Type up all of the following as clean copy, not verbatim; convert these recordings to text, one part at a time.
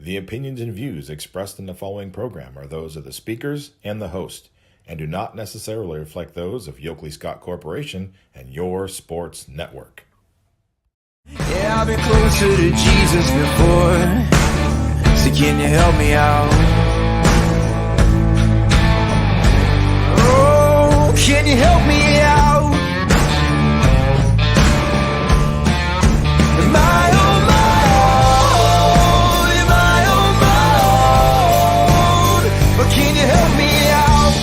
The opinions and views expressed in the following program are those of the speakers and the host, and do not necessarily reflect those of Yoakley Scott Corporation and your sports network. Yeah, I've been closer to Jesus before, so can you help me out? Oh, can you help me out? Am I on my own? Am I on my own? Or can you help me out?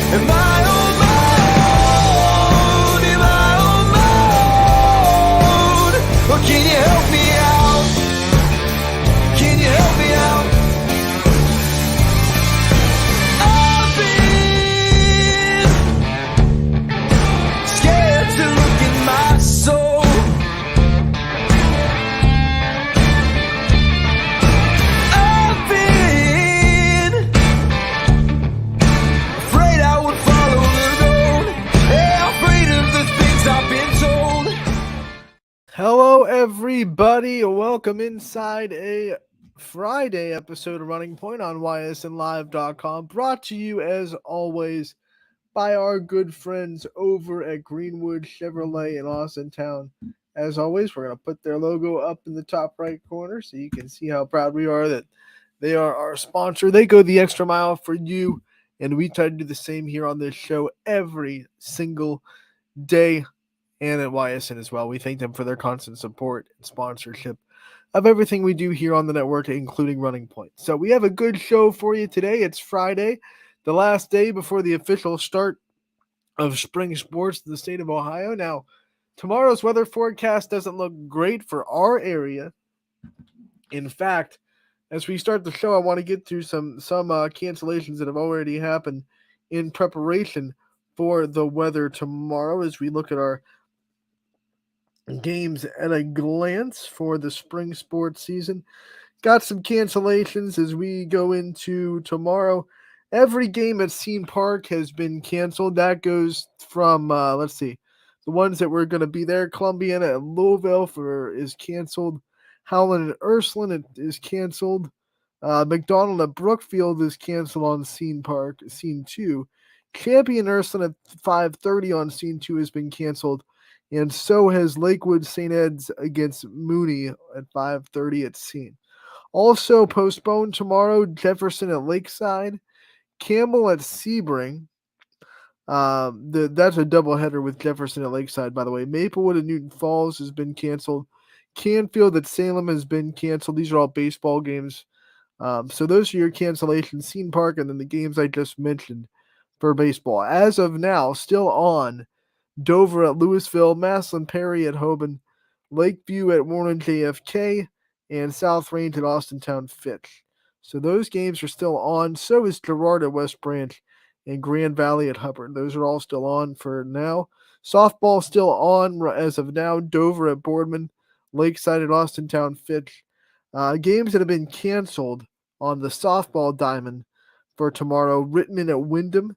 Am I on my own? Am I on my own? Or can you help me out? Can you help me out? I've been scared to look in my soul. I've been afraid I would follow the road. Yeah, afraid of the things I've been told. Hello, everybody. Welcome inside a Friday episode of Running Point on YSNLive.com. Brought to you, as always, by our good friends over at Greenwood Chevrolet in Austin Town. As always, we're going to put their logo up in the top right corner so you can see how proud we are that they are our sponsor. They go the extra mile for you, and we try to do the same here on this show every single day and at YSN as well. We thank them for their constant support and sponsorship of everything we do here on the network, including Running Point. So we have a good show for you today. It's Friday, the last day before the official start of spring sports in the state of Ohio. Now, tomorrow's weather forecast doesn't look great for our area. In fact, as we start the show, I want to get through some cancellations that have already happened in preparation for the weather tomorrow as we look at our games at a glance for the spring sports season. Got some cancellations as we go into tomorrow. Every game at Scene Park has been canceled. That goes from, the ones that were going to be there. Columbiana at Louisville is canceled. Howland at Ursuline is canceled. McDonald at Brookfield is canceled on Scene 2. Champion Ursuline at 5:30 on Scene 2 has been canceled. And so has Lakewood St. Ed's against Mooney at 5:30 at Scene. Also postponed tomorrow, Jefferson at Lakeside, Campbell at Sebring. That's a doubleheader with Jefferson at Lakeside, by the way. Maplewood at Newton Falls has been canceled. Canfield at Salem has been canceled. These are all baseball games. So those are your cancellations. Scene Park and then the games I just mentioned for baseball. As of now, still on. Dover at Louisville, Maslin Perry at Hoban, Lakeview at Warren JFK, and South Range at Austintown Fitch. So those games are still on. So is Girard at West Branch and Grand Valley at Hubbard. Those are all still on for now. Softball still on as of now. Dover at Boardman, Lakeside at Austintown Fitch. Games that have been canceled on the softball diamond for tomorrow. Rittman at Wyndham.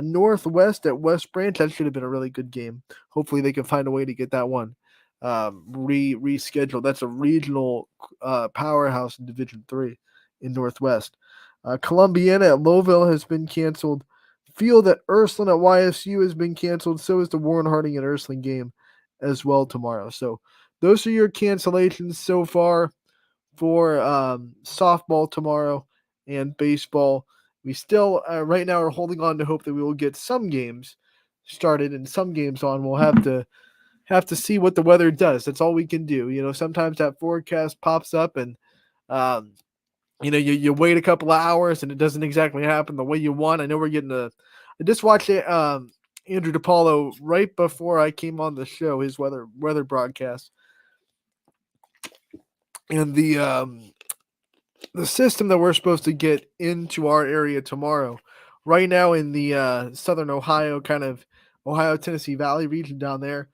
Northwest at West Branch. That should have been a really good game. Hopefully they can find a way to get that one rescheduled. That's a regional powerhouse in Division 3 in Northwest. Columbiana at Lowville has been canceled. Field at Ursuline at YSU has been canceled. So is the Warren Harding and Ursuline game as well tomorrow. So those are your cancellations so far for softball tomorrow and baseball. We still, right now, are holding on to hope that we will get some games started and some games on. We'll have to see what the weather does. That's all we can do. You know, sometimes that forecast pops up and, you wait a couple of hours and it doesn't exactly happen the way you want. I know we're getting I just watched Andrew DePaulo right before I came on the show, his weather broadcast. And the system that we're supposed to get into our area tomorrow, right now in the southern Ohio, kind of Ohio-Tennessee Valley region down there.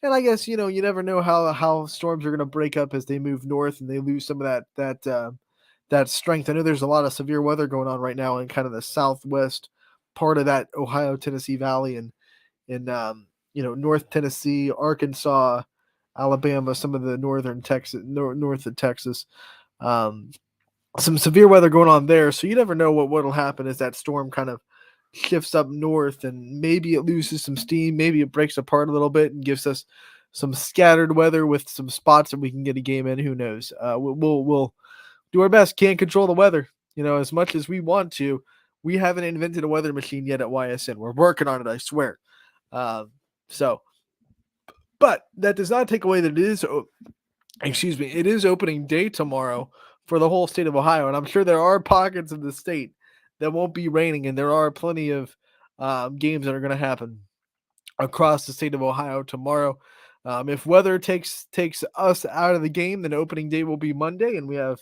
And I guess, you never know how storms are going to break up as they move north and they lose some of that strength. I know there's a lot of severe weather going on right now in kind of the southwest part of that Ohio-Tennessee Valley and in North Tennessee, Arkansas, Alabama, some of the northern Texas, north of Texas. Some severe weather going on there, so you never know what'll happen as that storm kind of shifts up north, and maybe it loses some steam, maybe it breaks apart a little bit and gives us some scattered weather with some spots that we can get a game in. Who knows? We'll do our best. Can't control the weather, as much as we want to. We haven't invented a weather machine yet at YSN. We're working on it, I swear. So, but that does not take away that it is opening day tomorrow for the whole state of Ohio, and I'm sure there are pockets of the state that won't be raining, and there are plenty of games that are going to happen across the state of Ohio tomorrow. If weather takes us out of the game, then opening day will be Monday, and we have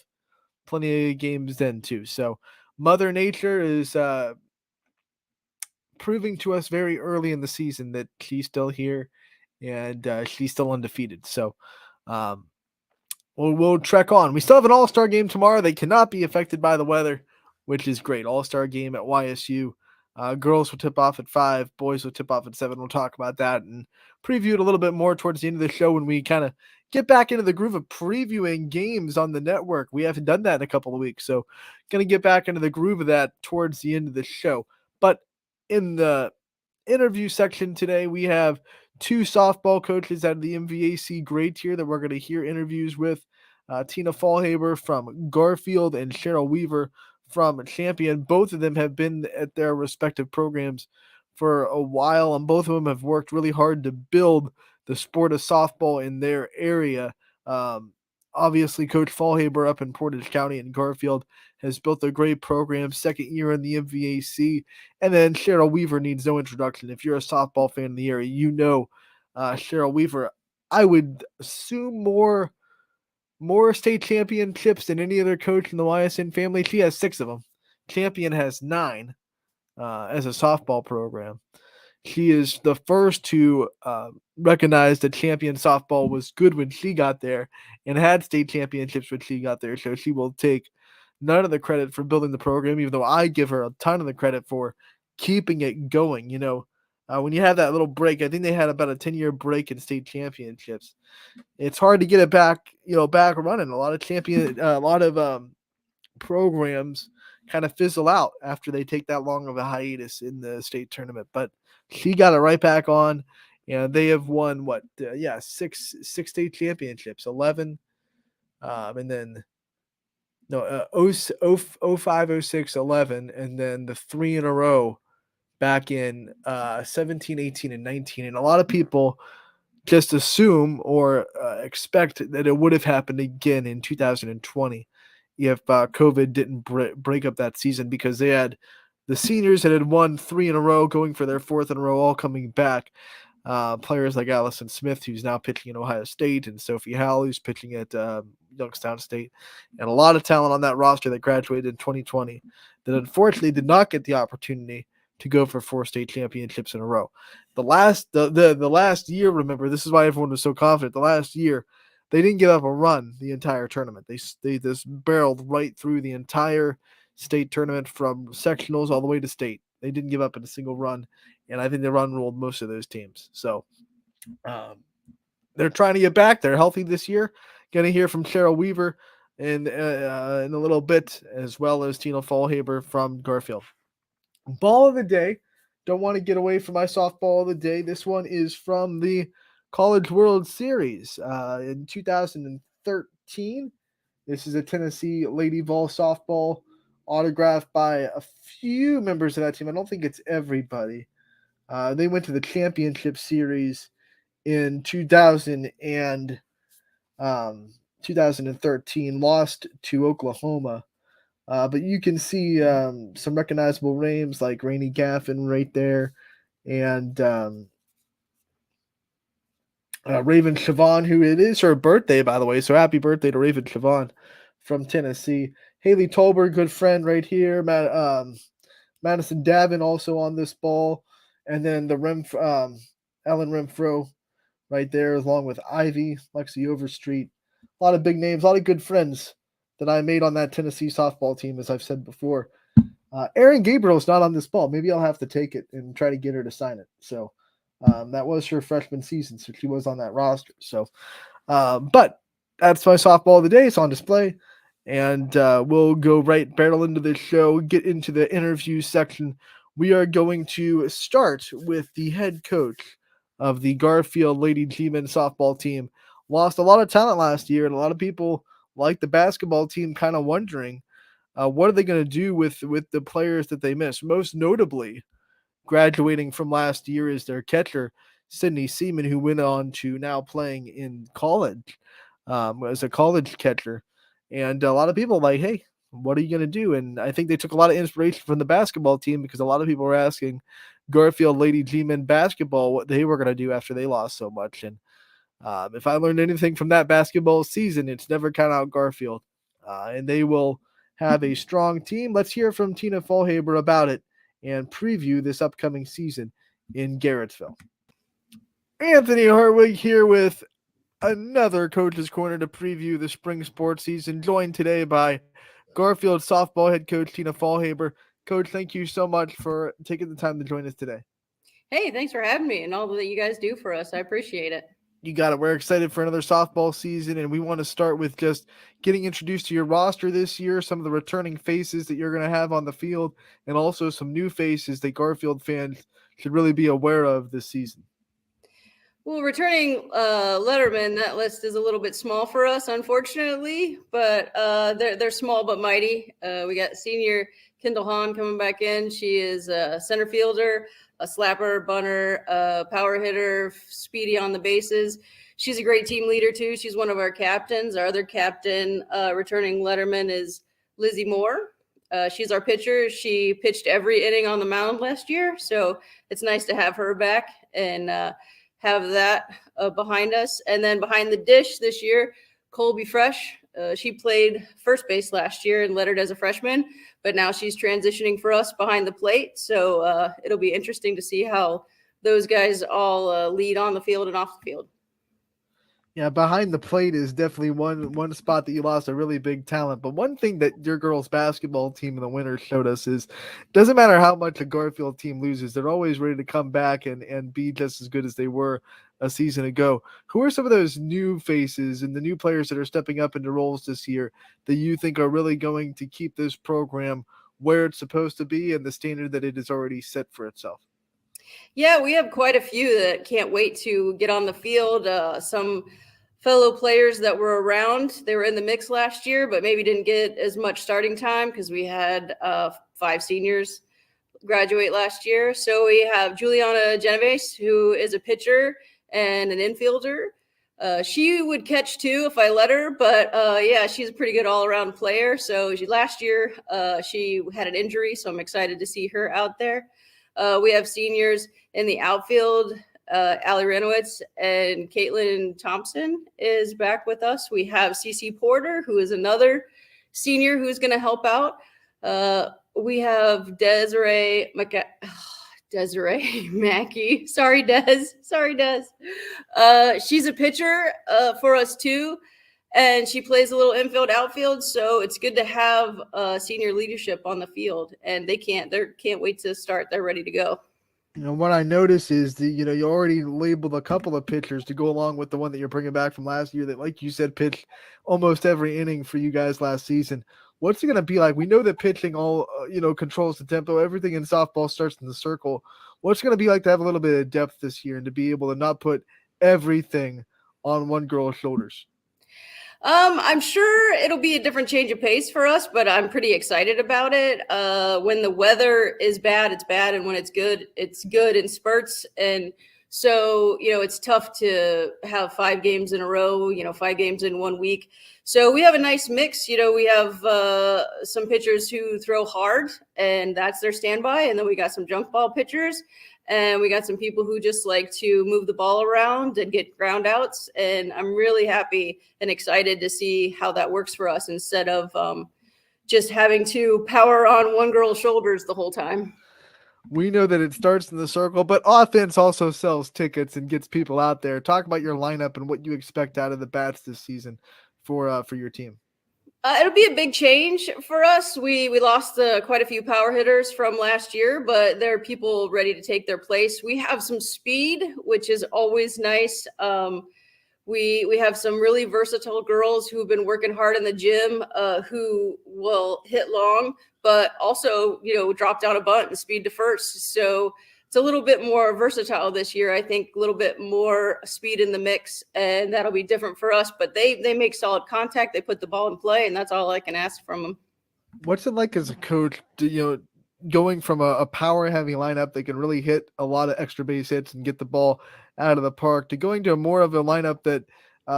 plenty of games then too. So Mother Nature is proving to us very early in the season that she's still here, and she's still undefeated. So we'll trek on. We still have an all-star game tomorrow. They cannot be affected by the weather, which is great. All-star game at YSU. Girls will tip off at 5. Boys will tip off at 7. We'll talk about that and preview it a little bit more towards the end of the show when we kind of get back into the groove of previewing games on the network. We haven't done that in a couple of weeks, so going to get back into the groove of that towards the end of the show. But in the interview section today, we have 2 softball coaches out of the MVAC grade tier that we're going to hear interviews with. Tina Fallhaber from Garfield and Cheryl Weaver from Champion. Both of them have been at their respective programs for a while, and both of them have worked really hard to build the sport of softball in their area. Obviously, Coach Fallhaber up in Portage County and Garfield has built a great program, second year in the MVAC. And then Cheryl Weaver needs no introduction. If you're a softball fan in the area, Cheryl Weaver. I would assume more state championships than any other coach in the YSN family. She has 6 of them. Champion has 9 as a softball program. She is the first to recognize that Champion softball was good when she got there and had state championships when she got there. So she will take none of the credit for building the program, even though I give her a ton of the credit for keeping it going. When you have that little break, I think they had about a 10-year break in state championships. It's hard to get it back running. A lot of programs kind of fizzle out after they take that long of a hiatus in the state tournament. But she got it right back on, and they have won 6 state championships, 11, and then 05, 06, 11, and then the 3 in a row back in 17, 18, and 19. And a lot of people just assume or expect that it would have happened again in 2020 if COVID didn't break up that season, because they had the seniors that had won 3 in a row going for their 4th in a row all coming back. Players like Allison Smith, who's now pitching in Ohio State, and Sophie Howell, who's pitching at Youngstown State, and a lot of talent on that roster that graduated in 2020 that unfortunately did not get the opportunity to go for 4 state championships in a row. The last year, remember, this is why everyone was so confident. The last year, they didn't give up a run the entire tournament. They just barreled right through the entire state tournament from sectionals all the way to state. They didn't give up in a single run, and I think they run ruled most of those teams. So they're trying to get back. They're healthy this year. Going to hear from Cheryl Weaver in a little bit, as well as Tina Fallhaber from Garfield. Ball of the day. Don't want to get away from my softball of the day. This one is from the College World Series in 2013. This is a Tennessee Lady Vol softball autographed by a few members of that team. I don't think it's everybody. They went to the championship series in 2013, lost to Oklahoma. But you can see some recognizable names like Rainey Gaffin right there, and Raven Siobhan, who it is her birthday, by the way. So happy birthday to Raven Siobhan from Tennessee. Haley Tolberg, good friend right here. Madison Davin also on this ball. And then the Ellen Renfro right there, along with Ivy, Lexi Overstreet. A lot of big names, a lot of good friends that I made on that Tennessee softball team, as I've said before. Erin Gabriel's not on this ball. Maybe I'll have to take it and try to get her to sign it. So That was her freshman season, so she was on that roster. So, but that's my softball of the day. It's on display. And we'll go right barrel into the show, get into the interview section. We are going to start with the head coach of the Garfield Lady G-Men softball team. Lost a lot of talent last year, and a lot of people, like the basketball team, kind of wondering what are they going to do with the players that they missed. Most notably, graduating from last year is their catcher, Sydney Seaman, who went on to now playing in college as a college catcher. And a lot of people are like, hey, what are you going to do? And I think they took a lot of inspiration from the basketball team because a lot of people were asking Garfield Lady G-Men basketball what they were going to do after they lost so much. And if I learned anything from that basketball season, it's never count out Garfield. And they will have a strong team. Let's hear from Tina Fallhaber about it and preview this upcoming season in Garrettsville. Anthony Hartwig here with another Coach's Corner to preview the spring sports season, joined today by Garfield softball head coach Tina Fallhaber. Coach, thank you so much for taking the time to join us today. Hey, thanks for having me and all that you guys do for us. I appreciate it. You got it. We're excited for another softball season, and we want to start with just getting introduced to your roster this year, some of the returning faces that you're going to have on the field, and also some new faces that Garfield fans should really be aware of this season. Well, returning letterman, that list is a little bit small for us, unfortunately, but they're small but mighty. We got senior Kendall Hahn coming back in. She is a center fielder, a slapper, bunter, power hitter, speedy on the bases. She's a great team leader, too. She's one of our captains. Our other captain, returning letterman, is Lizzie Moore. She's our pitcher. She pitched every inning on the mound last year, so it's nice to have her back and have that behind us. And then behind the dish this year, Colby Fresh. She played first base last year and lettered as a freshman, but now she's transitioning for us behind the plate. So it'll be interesting to see how those guys all lead on the field and off the field. Yeah, behind the plate is definitely one spot that you lost a really big talent. But one thing that your girls' basketball team in the winter showed us is doesn't matter how much a Garfield team loses, they're always ready to come back and be just as good as they were a season ago. Who are some of those new faces and the new players that are stepping up into roles this year that you think are really going to keep this program where it's supposed to be and the standard that it has already set for itself? Yeah, we have quite a few that can't wait to get on the field. Some fellow players that were around, they were in the mix last year, but maybe didn't get as much starting time because we had 5 seniors graduate last year. So we have Juliana Genovese, who is a pitcher and an infielder. She would catch too if I let her, but yeah, she's a pretty good all-around player. So last year she had an injury, so I'm excited to see her out there. We have seniors in the outfield. Allie Ranowitz and Caitlin Thompson is back with us. We have CC Porter, who is another senior who's going to help out. We have Desiree Mackey. Sorry, Des. She's a pitcher for us too, and she plays a little infield, outfield. So it's good to have senior leadership on the field, and they can't wait to start. They're ready to go. You know, what I notice is that, you know, you already labeled a couple of pitchers to go along with the one that you're bringing back from last year that, like you said, pitched almost every inning for you guys last season. What's it going to be like? We know that pitching all, controls the tempo. Everything in softball starts in the circle. What's it going to be like to have a little bit of depth this year and to be able to not put everything on one girl's shoulders? I'm sure it'll be a different change of pace for us, but I'm pretty excited about it. When the weather is bad, it's bad. And when it's good in spurts. And so, it's tough to have 5 games in a row, 5 games in 1 week. So we have a nice mix. We have some pitchers who throw hard and that's their standby. And then we got some junk ball pitchers. And we got some people who just like to move the ball around and get ground outs. And I'm really happy and excited to see how that works for us instead of just having to power on one girl's shoulders the whole time. We know that it starts in the circle, but offense also sells tickets and gets people out there. Talk about your lineup and what you expect out of the bats this season for your team. It'll be a big change for us. We lost quite a few power hitters from last year, but there are people ready to take their place. We have some speed, which is always nice. We have some really versatile girls who've been working hard in the gym, who will hit long, but also, drop down a bunt and speed to first. So it's a little bit more versatile this year. I think a little bit more speed in the mix, and that'll be different for us. But they make solid contact. They put the ball in play, and that's all I can ask from them. What's it like as a coach to, going from a power heavy lineup that can really hit a lot of extra base hits and get the ball out of the park to going to more of a lineup that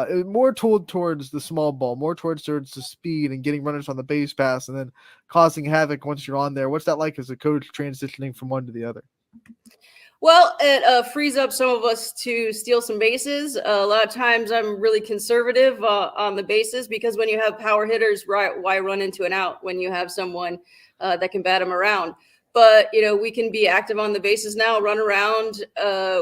is more towards the small ball, more towards the speed and getting runners on the base pass and then causing havoc once you're on there? What's that like as a coach transitioning from one to the other? Well, it frees up some of us to steal some bases. A lot of times I'm really conservative on the bases, because when you have power hitters, why run into an out when you have someone that can bat them around? But, we can be active on the bases now, run around.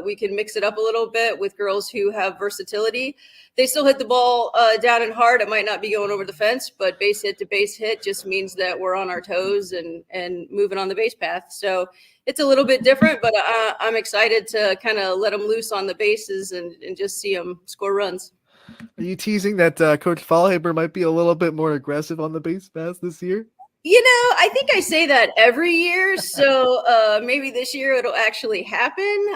We can mix it up a little bit with girls who have versatility. They still hit the ball down and hard. It might not be going over the fence, but base hit to base hit just means that we're on our toes and moving on the base path. So it's a little bit different, but I'm excited to kind of let them loose on the bases and just see them score runs. Are you teasing that Coach Fallhaber might be a little bit more aggressive on the base pass this year? I think I say that every year. So maybe this year it'll actually happen.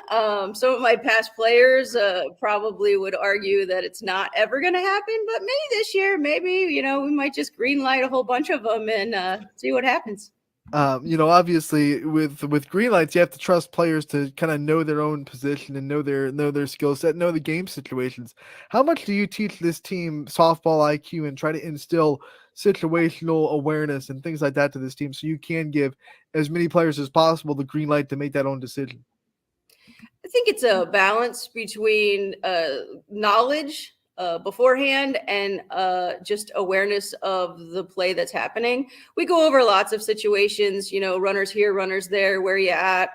Some of my past players probably would argue that it's not ever going to happen, but maybe this year, we might just green light a whole bunch of them and see what happens. Obviously with green lights, you have to trust players to kind of know their own position and know their skill set, know the game situations. How much do you teach this team softball IQ and try to instill situational awareness and things like that to this team so you can give as many players as possible the green light to make that own decision? I think it's a balance between knowledge beforehand and just awareness of the play that's happening. We go over lots of situations, runners here, runners there, where you at,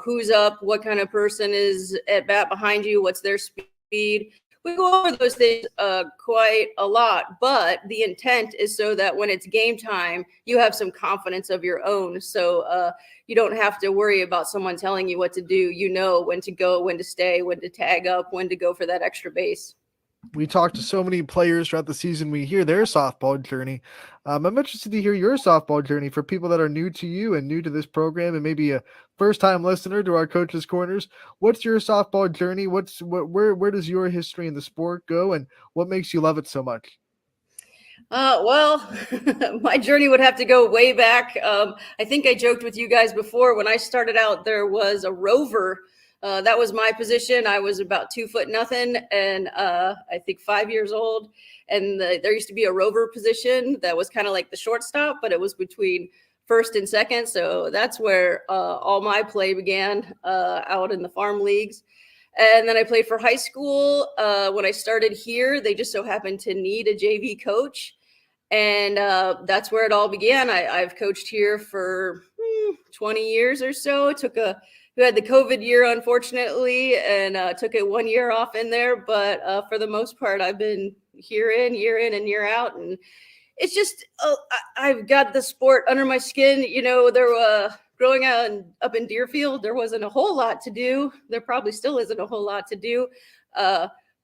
who's up, what kind of person is at bat behind you, what's their speed. We go over those things quite a lot, but the intent is so that when it's game time, you have some confidence of your own. So you don't have to worry about someone telling you what to do. You know when to go, when to stay, when to tag up, when to go for that extra base. We talked to so many players throughout the season. We hear their softball journey. I'm interested to hear your softball journey for people that are new to you and new to this program and maybe a first-time listener to our Coaches Corners. What's your softball journey? Where does your history in the sport go, and what makes you love it so much? Well, my journey would have to go way back. I think I joked with you guys before. When I started out, there was a rover. That was my position. I was about 2 foot nothing, and I think 5 years old. And there used to be a rover position that was kind of like the shortstop, but it was between first and second. So that's where all my play began, out in the farm leagues. And then I played for high school. When I started here, they just so happened to need a JV coach. And that's where it all began. I've coached here for 20 years or so. We had the COVID year, unfortunately, and took it 1 year off in there. But for the most part, I've been year in and year out. And it's just, I've got the sport under my skin. Growing up in Deerfield, there wasn't a whole lot to do. There probably still isn't a whole lot to do.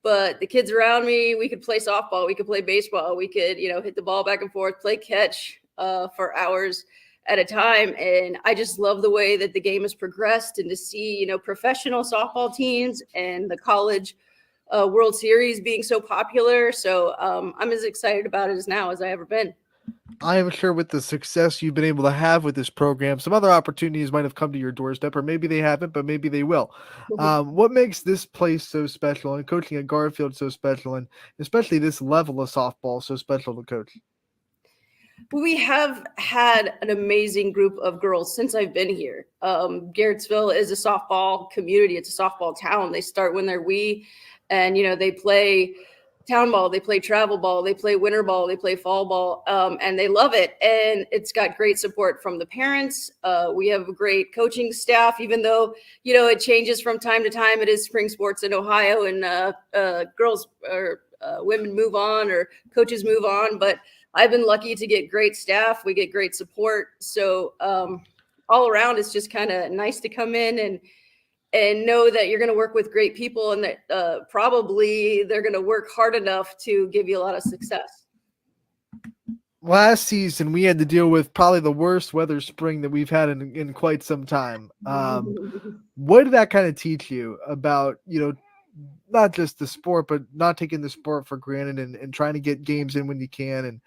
But the kids around me, we could play softball, we could play baseball, we could, hit the ball back and forth, play catch for hours at a time. And I just love the way that the game has progressed, and to see, professional softball teams and the college World Series being so popular. So I'm as excited about it now as I ever been. I am sure with the success you've been able to have with this program, some other opportunities might have come to your doorstep, or maybe they haven't, but maybe they will. What makes this place so special and coaching at Garfield so special, and especially this level of softball so special to coach? We have had an amazing group of girls since I've been here. Garrettsville is a softball community. It's a softball town. They start when they're wee, and, they play town ball, they play travel ball, they play winter ball, they play fall ball, and they love it. And it's got great support from the parents. We have a great coaching staff, even though, it changes from time to time. It is spring sports in Ohio, and girls or women move on, or coaches move on. But I've been lucky to get great staff. We get great support. So all around, it's just kind of nice to come in and know that you're going to work with great people, and that probably they're going to work hard enough to give you a lot of success. Last season, we had to deal with probably the worst weather spring that we've had in quite some time. What did that kind of teach you about, not just the sport, but not taking the sport for granted and trying to get games in when you can? And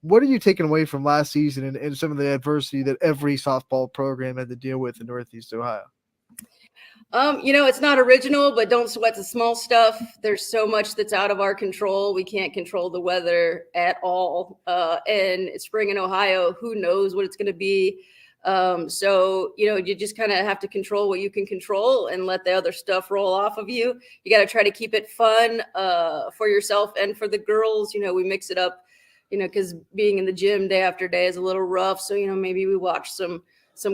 what are you taking away from last season and some of the adversity that every softball program had to deal with in Northeast Ohio? It's not original, but don't sweat the small stuff. There's so much that's out of our control. We can't control the weather at all. And it's spring in Ohio. Who knows what it's going to be? So you just kind of have to control what you can control and let the other stuff roll off of you. You got to try to keep it fun for yourself and for the girls. We mix it up, because being in the gym day after day is a little rough. So, maybe we watch some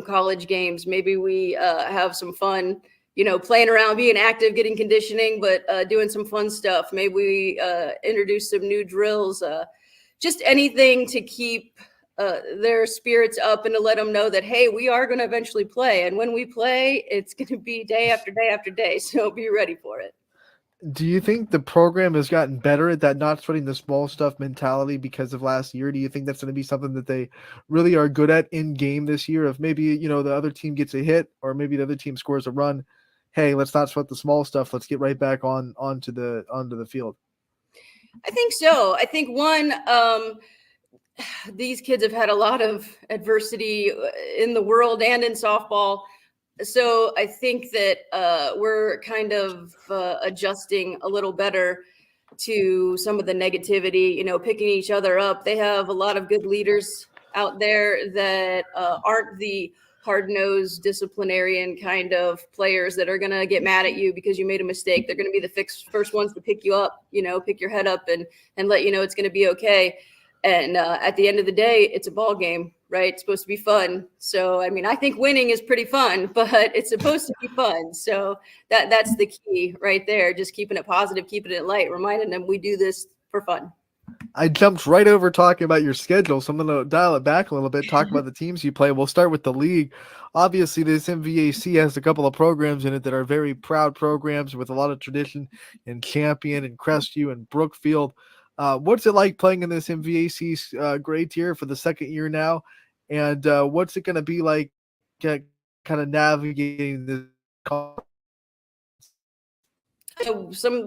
college games. Maybe we have some fun, playing around, being active, getting conditioning, but doing some fun stuff. Maybe we introduce some new drills, just anything to keep their spirits up and to let them know that, hey, we are going to eventually play. And when we play, it's going to be day after day after day. So be ready for it. Do you think the program has gotten better at that not sweating the small stuff mentality because of last year? Do you think that's going to be something that they really are good at in game this year? If maybe, the other team gets a hit or maybe the other team scores a run, hey, let's not sweat the small stuff. Let's get right back onto the field. I think so. I think these kids have had a lot of adversity in the world and in softball. So I think that we're kind of adjusting a little better to some of the negativity, picking each other up. They have a lot of good leaders out there that aren't the hard-nosed disciplinarian kind of players that are going to get mad at you because you made a mistake. They're going to be the first ones to pick you up, pick your head up and let you know it's going to be okay. And at the end of the day, it's a ball game, right? It's supposed to be fun. So, I think winning is pretty fun, but it's supposed to be fun. So that's the key right there. Just keeping it positive, keeping it light, reminding them we do this for fun. I jumped right over talking about your schedule, so I'm going to dial it back a little bit, talk about the teams you play. We'll start with the league. Obviously, this MVAC has a couple of programs in it that are very proud programs with a lot of tradition in Champion and Crestview and Brookfield. What's it like playing in this MVAC grade tier for the second year now? And what's it going to be like kind of navigating this?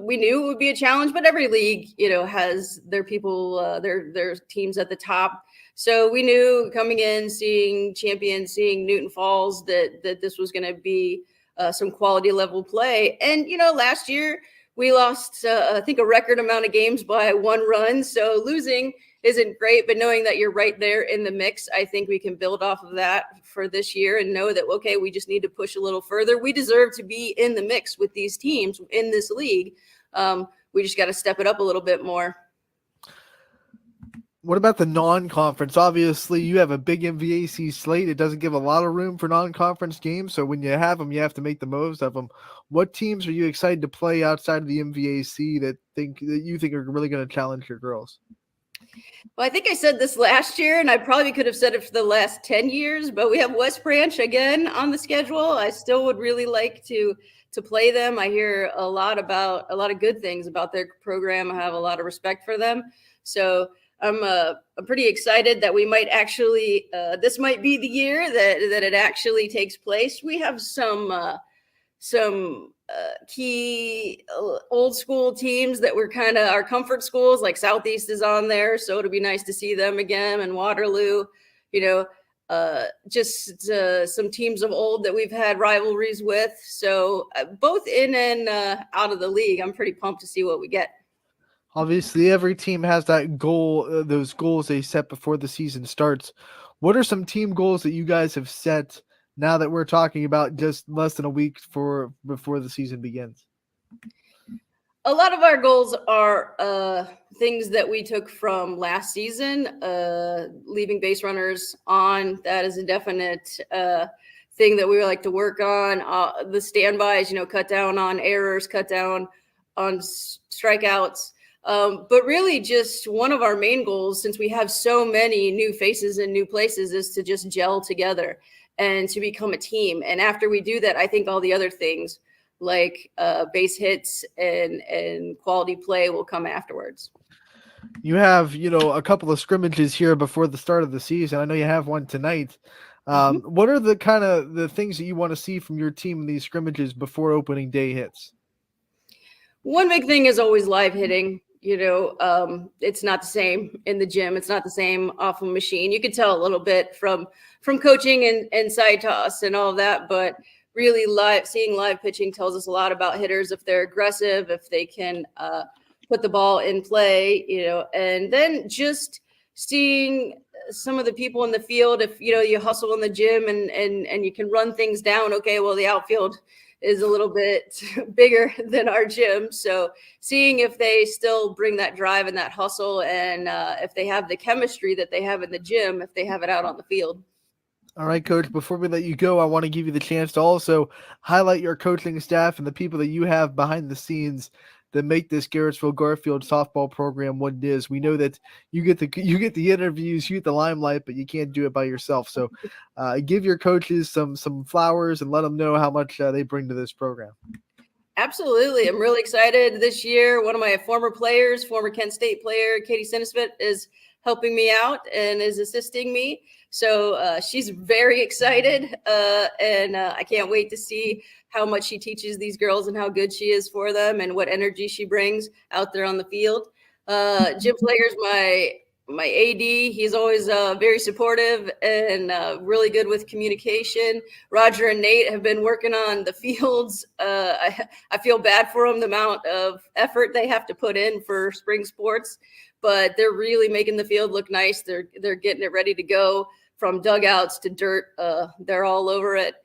We knew it would be a challenge, but every league, has their people, their teams at the top. So we knew coming in, seeing Champion, seeing Newton Falls, that this was going to be some quality level play. And, last year we lost, I think, a record amount of games by one run. So losing isn't great, but knowing that you're right there in the mix, I think we can build off of that for this year and know that, okay, we just need to push a little further. We deserve to be in the mix with these teams in this league. We just got to step it up a little bit more. What about the non-conference? Obviously, you have a big MVAC slate. It doesn't give a lot of room for non-conference games, so when you have them, you have to make the most of them. What teams are you excited to play outside of the MVAC that you think are really going to challenge your girls? Well, I think I said this last year, and I probably could have said it for the last 10 years, but we have West Branch again on the schedule. I still would really like to play them. I hear a lot of good things about their program. I have a lot of respect for them. So I'm pretty excited that we might actually, this might be the year that it actually takes place. We have some key old school teams that were kind of our comfort schools, like Southeast is on there. So it'll be nice to see them again, and Waterloo, just some teams of old that we've had rivalries with. So both in and out of the league, I'm pretty pumped to see what we get. Obviously, every team has that goal, those goals they set before the season starts. What are some team goals that you guys have set now that we're talking about just less than a week before the season begins? A lot of our goals are things that we took from last season, leaving base runners on. That is a definite thing that we would like to work on. The standbys, cut down on errors, cut down on strikeouts. But really, just one of our main goals, since we have so many new faces and new places, is to just gel together and to become a team. And after we do that, I think all the other things like base hits and quality play will come afterwards. You have, a couple of scrimmages here before the start of the season. I know you have one tonight. What are the kind of the things that you want to see from your team in these scrimmages before opening day hits? One big thing is always live hitting. It's not the same in the gym. It's not the same off a machine. You can tell a little bit from coaching and side toss and all of that, but really seeing live pitching tells us a lot about hitters, if they're aggressive, if they can put the ball in play, and then just seeing some of the people in the field. If you hustle in the gym and you can run things down, okay, well, the outfield is a little bit bigger than our gym. So seeing if they still bring that drive and that hustle, and if they have the chemistry that they have in the gym, if they have it out on the field. All right, Coach, before we let you go, I want to give you the chance to also highlight your coaching staff and the people that you have behind the scenes that make this Garrettsville Garfield softball program what it is. We know that you get the interviews, you get the limelight, but you can't do it by yourself. So give your coaches some flowers and let them know how much they bring to this program. Absolutely. I'm really excited this year. One of my former players, former Kent State player, Katie Sinisbet, is helping me out and is assisting me. So she's very excited, and I can't wait to see how much she teaches these girls and how good she is for them and what energy she brings out there on the field. Jim Flager's my AD. He's always very supportive and really good with communication. Roger and Nate have been working on the fields. I feel bad for them, the amount of effort they have to put in for spring sports, but they're really making the field look nice. They're getting it ready to go, from dugouts to dirt. They're all over it.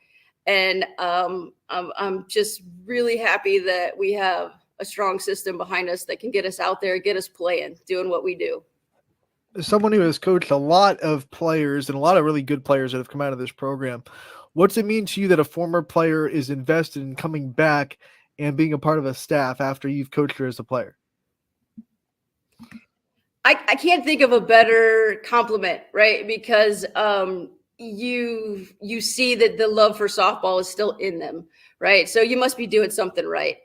And I'm just really happy that we have a strong system behind us that can get us out there, get us playing, doing what we do. As someone who has coached a lot of players and a lot of really good players that have come out of this program, what's it mean to you that a former player is invested in coming back and being a part of a staff after you've coached her as a player? I can't think of a better compliment, right? Because you see that the love for softball is still in them, right? So you must be doing something right.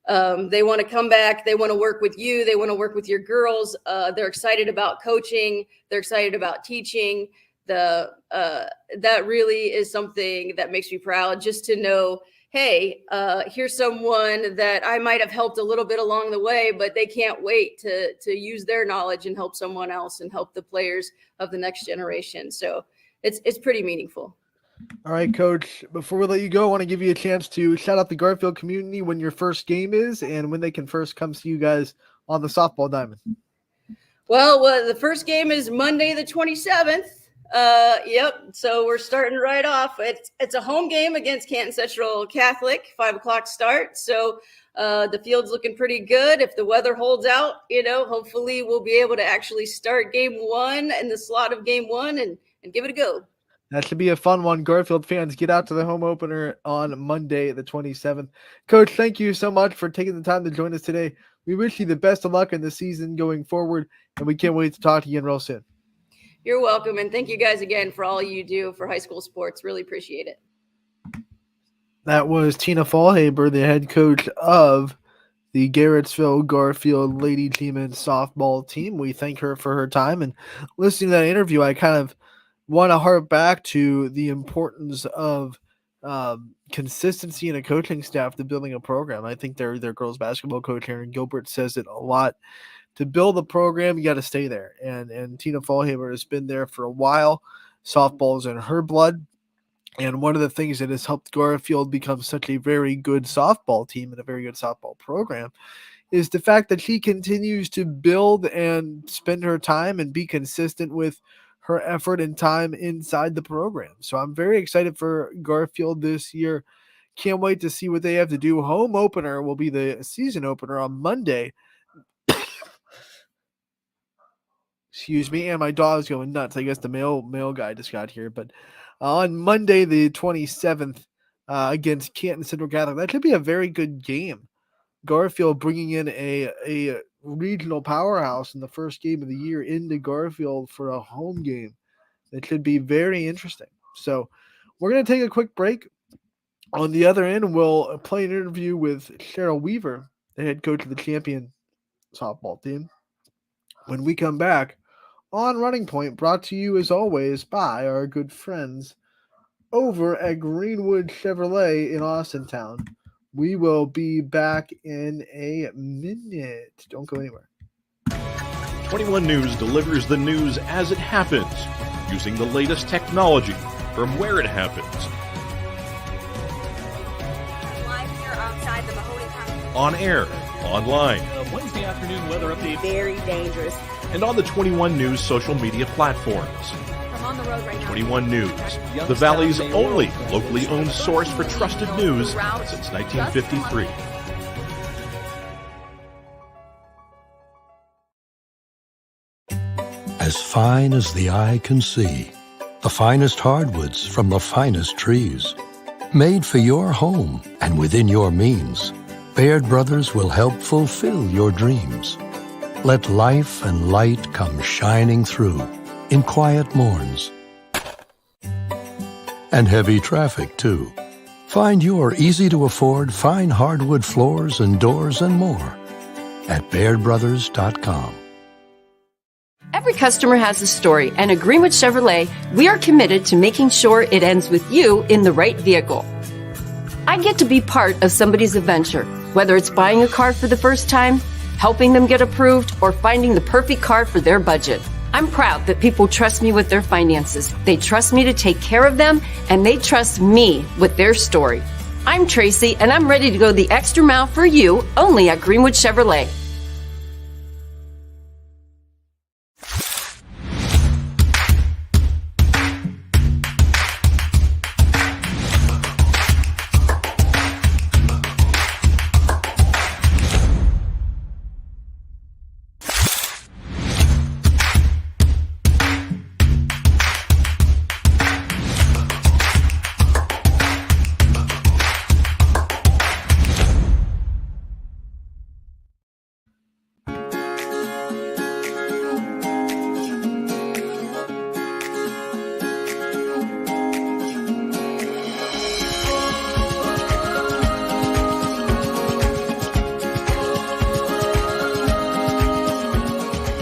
They want to come back. They want to work with you. They want to work with your girls. They're excited about coaching. They're excited about teaching. That really is something that makes me proud, just to know, hey, here's someone that I might have helped a little bit along the way, but they can't wait to use their knowledge and help someone else and help the players of the next generation. So it's pretty meaningful. All right, Coach, before we let you go, I want to give you a chance to shout out the Garfield community when your first game is and when they can first come see you guys on the softball diamond. Well, the first game is Monday, the 27th. Yep. So we're starting right off. It's a home game against Canton Central Catholic, 5:00 start. So the field's looking pretty good. If the weather holds out, hopefully we'll be able to actually start game one in the slot of game one and give it a go. That should be a fun one. Garfield fans, get out to the home opener on Monday, the 27th. Coach, thank you so much for taking the time to join us today. We wish you the best of luck in the season going forward, and we can't wait to talk to you again real soon. You're welcome, and thank you guys again for all you do for high school sports. Really appreciate it. That was Tina Fallhaber, the head coach of the Garrettsville Garfield Lady Team and softball team. We thank her for her time. And listening to that interview, I kind of want to harp back to the importance of consistency in a coaching staff to building a program. I think their girls basketball coach, Aaron Gilbert, says it a lot. To build a program, you got to stay there. And Tina Fallhaber has been there for a while. Softball's in her blood. And one of the things that has helped Garfield become such a very good softball team and a very good softball program is the fact that she continues to build and spend her time and be consistent with her effort and time inside the program. So I'm very excited for Garfield this year. Can't wait to see what they have to do. Home opener will be the season opener on Monday. Excuse me, and my dog's going nuts. I guess the mail guy just got here. But on Monday, the 27th, against Canton Central Catholic, that should be a very good game. Garfield bringing in a regional powerhouse in the first game of the year into Garfield for a home game. That should be very interesting. So we're going to take a quick break. On the other end, we'll play an interview with Cheryl Weaver, the head coach of the champion softball team. When we come back on Running Point, brought to you as always by our good friends over at Greenwood Chevrolet in Austintown. We will be back in a minute. Don't go anywhere. 21 News delivers the news as it happens, using the latest technology from where it happens. Live here outside the Mahoney County. On air, online, Wednesday afternoon weather update. Very dangerous. and on the 21 News social media platforms. I'm on the road right now. 21 News, the Valley's only locally owned source for trusted news since 1953. As fine as the eye can see, the finest hardwoods from the finest trees. Made for your home and within your means, Baird Brothers will help fulfill your dreams. Let life and light come shining through in quiet morns. And heavy traffic, too. Find your easy-to-afford fine hardwood floors and doors and more at BairdBrothers.com. Every customer has a story, and at Greenwood Chevrolet, we are committed to making sure it ends with you in the right vehicle. I get to be part of somebody's adventure, whether it's buying a car for the first time, helping them get approved, or finding the perfect car for their budget. I'm proud that people trust me with their finances. They trust me to take care of them, and they trust me with their story. I'm Tracy, and I'm ready to go the extra mile for you only at Greenwood Chevrolet.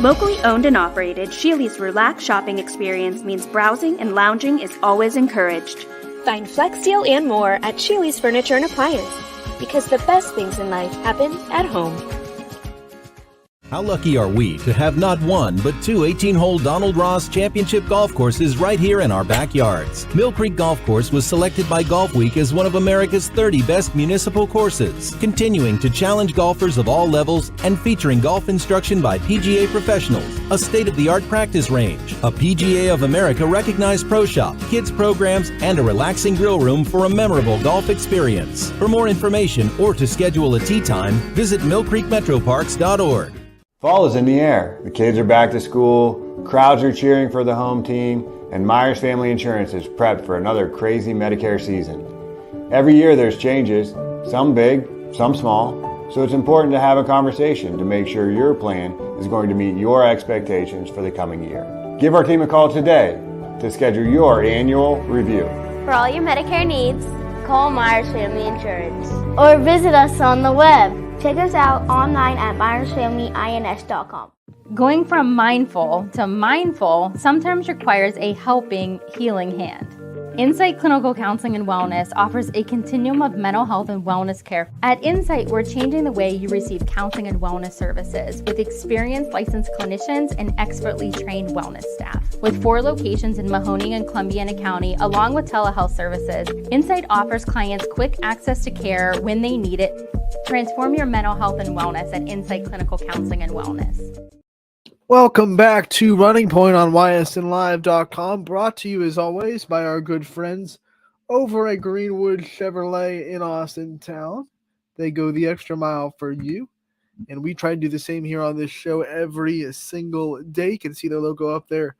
Locally owned and operated, Sheely's relaxed shopping experience means browsing and lounging is always encouraged. Find Flex Deal and more at Sheely's Furniture and Appliance, because the best things in life happen at home. How lucky are we to have not one, but two 18-hole Donald Ross Championship golf courses right here in our backyards. Mill Creek Golf Course was selected by Golf Week as one of America's 30 best municipal courses, continuing to challenge golfers of all levels and featuring golf instruction by PGA professionals, a state-of-the-art practice range, a PGA of America recognized pro shop, kids programs, and a relaxing grill room for a memorable golf experience. For more information or to schedule a tee time, visit millcreekmetroparks.org. Fall is in the air. The kids are back to school, crowds are cheering for the home team, and Myers Family Insurance is prepped for another crazy Medicare season. Every year there's changes, some big, some small, so it's important to have a conversation to make sure your plan is going to meet your expectations for the coming year. Give our team a call today to schedule your annual review. For all your Medicare needs, call Myers Family Insurance or visit us on the web. Check us out online at myersfamilyins.com. Going from mindful to mindful sometimes requires a helping, healing hand. Insight Clinical Counseling and Wellness offers a continuum of mental health and wellness care. At Insight, we're changing the way you receive counseling and wellness services with experienced licensed clinicians and expertly trained wellness staff. With 4 locations in Mahoning and Columbiana County, along with telehealth services, Insight offers clients quick access to care when they need it. Transform your mental health and wellness at Insight Clinical Counseling and Wellness. Welcome back to Running Point on ysnlive.com, brought to you as always by our good friends over at Greenwood Chevrolet in Austintown. They go the extra mile for you, and we try to do the same here on this show every single day. You can see their logo up there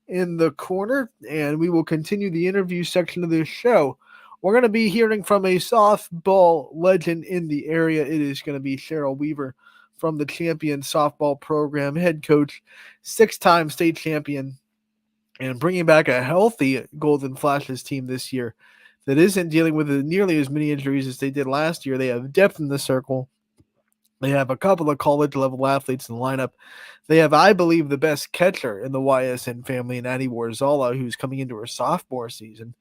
in the corner, and we will continue the interview section of this show. We're going to be hearing from a softball legend in the area. It is going to be Cheryl Weaver from the champion softball program, head coach, 6-time state champion, and bringing back a healthy Golden Flashes team this year that isn't dealing with nearly as many injuries as they did last year. They have depth in the circle. They have a couple of college-level athletes in the lineup. They have, I believe, the best catcher in the YSN family in Addie Warzala, who's coming into her sophomore season.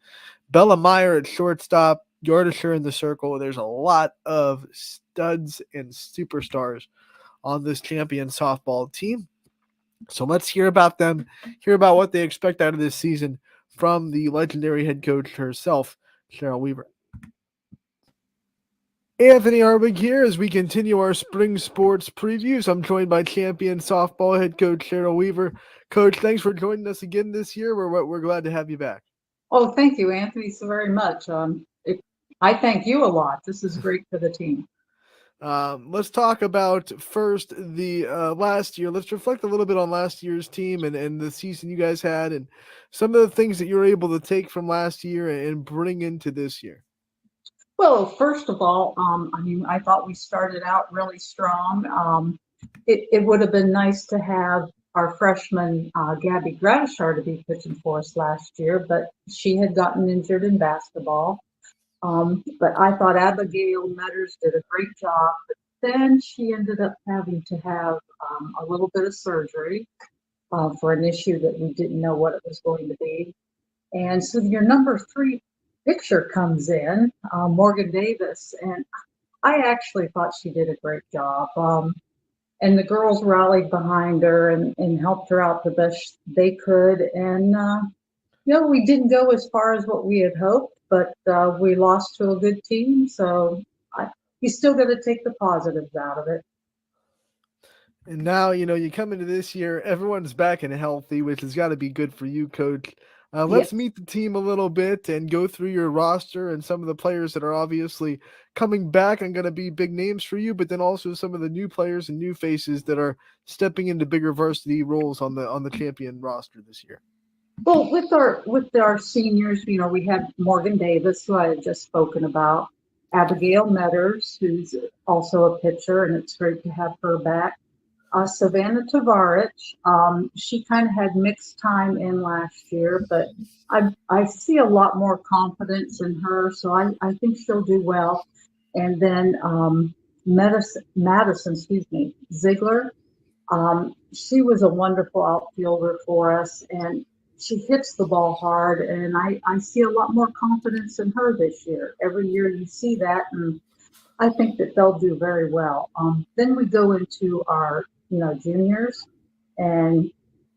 Bella Meyer at shortstop, Yardisher in the circle. There's a lot of studs and superstars on this champion softball team. So let's hear about them, hear about what they expect out of this season from the legendary head coach herself, Cheryl Weaver. Anthony Arbig here as we continue our spring sports previews. I'm joined by champion softball head coach Cheryl Weaver. Coach, thanks for joining us again this year. We're glad to have you back. Oh, thank you, Anthony, so very much. I thank you a lot. This is great for the team. Let's talk about first the last year. Let's reflect a little bit on last year's team and the season you guys had and some of the things that you were able to take from last year and bring into this year. Well, first of all, I thought we started out really strong. It would have been nice to have our freshman, Gabby Gratishar, to be pitching for us last year, but she had gotten injured in basketball. But I thought Abigail Metters did a great job, but then she ended up having to have a little bit of surgery for an issue that we didn't know what it was going to be. And so your number 3 picture comes in, Morgan Davis, and I actually thought she did a great job. And the girls rallied behind her and helped her out the best they could. And, we didn't go as far as what we had hoped, but we lost to a good team. So you still got to take the positives out of it. And now, you come into this year, everyone's back and healthy, which has got to be good for you, Coach. Let's meet the team a little bit and go through your roster and some of the players that are obviously coming back and going to be big names for you, but then also some of the new players and new faces that are stepping into bigger varsity roles on the champion roster this year. Well, with our seniors, we had Morgan Davis, who I had just spoken about, Abigail Metters, who's also a pitcher, and it's great to have her back. Savannah Tavarich, she kind of had mixed time in last year, but I see a lot more confidence in her, so I think she'll do well. And then Madison, Ziegler, she was a wonderful outfielder for us, and she hits the ball hard, and I see a lot more confidence in her this year. Every year you see that, and I think that they'll do very well. Then we go into our juniors, and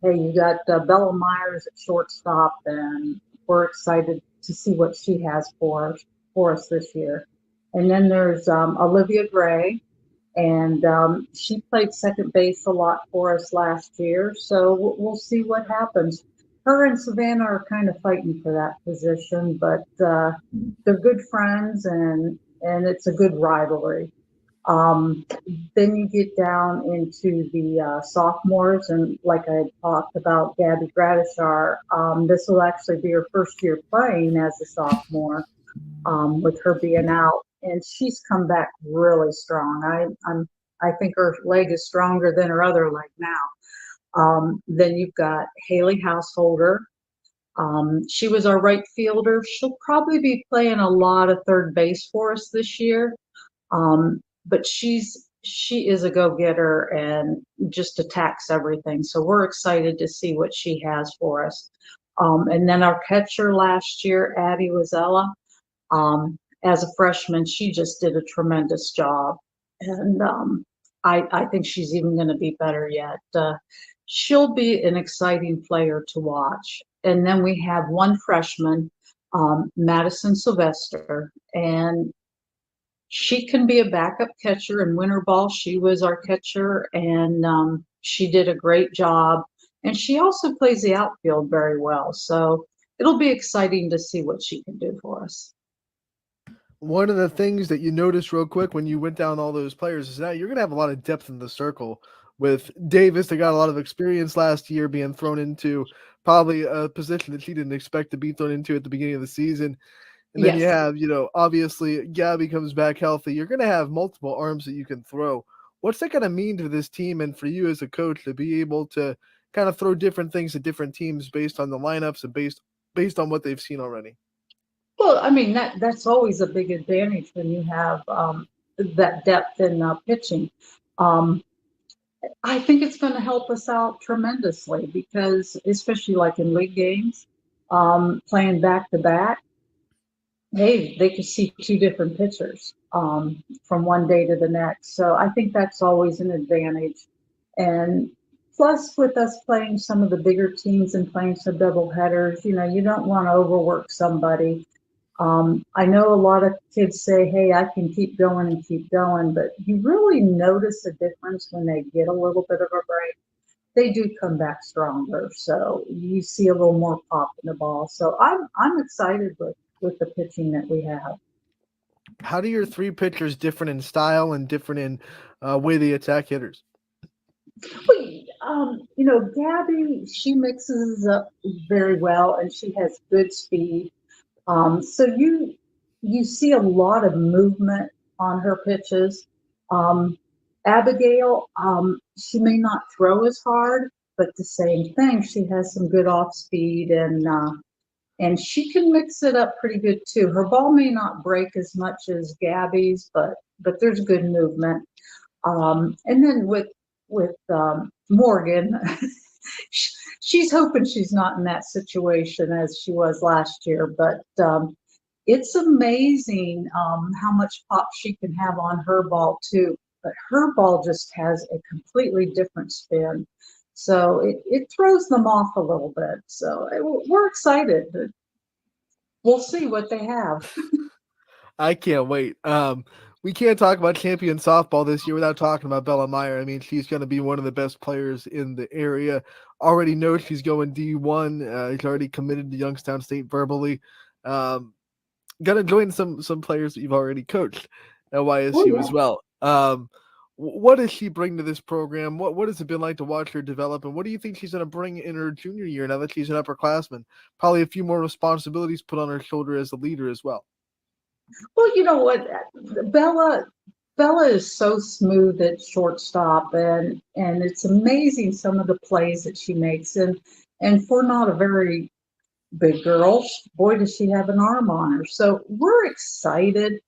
hey, you got Bella Myers at shortstop, and we're excited to see what she has for us this year. And then there's Olivia Gray, and she played second base a lot for us last year, so we'll see what happens. Her and Savannah are kind of fighting for that position, but they're good friends, and it's a good rivalry. Then you get down into the sophomores, and like I talked about Gabby Gratishar, this will actually be her first year playing as a sophomore, with her being out, and she's come back really strong. I think her leg is stronger than her other leg now. Then you've got Haley Householder. She was our right fielder. She'll probably be playing a lot of third base for us this year. But she is a go-getter and just attacks everything. So we're excited to see what she has for us. And then our catcher last year, Addie Wazella, as a freshman, she just did a tremendous job. And I think she's even going to be better yet. She'll be an exciting player to watch. And then we have one freshman, Madison Sylvester, and she can be a backup catcher in winter ball. She was our catcher, and she did a great job. And she also plays the outfield very well. So it'll be exciting to see what she can do for us. One of the things that you noticed real quick when you went down all those players is that you're going to have a lot of depth in the circle with Davis. They got a lot of experience last year being thrown into probably a position that she didn't expect to be thrown into at the beginning of the season. And then you have, obviously Gabby comes back healthy. You're going to have multiple arms that you can throw. What's that going to mean to this team and for you as a coach to be able to kind of throw different things at different teams based on the lineups and based on what they've seen already? Well, I mean, that's always a big advantage when you have that depth in pitching. Um, I think it's going to help us out tremendously because, especially like in league games, playing back to back, they could see two different pitchers from one day to the next. So I think that's always an advantage. And plus, with us playing some of the bigger teams and playing some double headers, you know, you don't want to overwork somebody. I know a lot of kids say, hey, I can keep going, but you really notice a difference when they get a little bit of a break. They do come back stronger. So you see a little more pop in the ball. So I'm excited with the pitching that we have. How do your three pitchers different in style and different in way they attack hitters? You know, Gabby, she mixes up very well and she has good speed. So you see a lot of movement on her pitches. Abigail, she may not throw as hard, but the same thing. She has some good off speed and she can mix it up pretty good too. Her ball may not break as much as Gabby's, but there's good movement. And then with Morgan, she's hoping she's not in that situation as she was last year, but it's amazing how much pop she can have on her ball too. But her ball just has a completely different spin. So it throws them off a little bit. So we're excited. We'll see what they have. I can't wait. We can't talk about champion softball this year without talking about Bella Meyer. I mean, she's going to be one of the best players in the area. Already know she's going D1. She's already committed to Youngstown State verbally. Going to join some players that you've already coached at YSU as well. What does she bring to this program? What has it been like to watch her develop? And what do you think she's going to bring in her junior year now that she's an upperclassman? Probably a few more responsibilities put on her shoulder as a leader as well. Well, you know what, Bella is so smooth at shortstop, and it's amazing some of the plays that she makes. And for not a very big girl, boy, does she have an arm on her. So we're excited.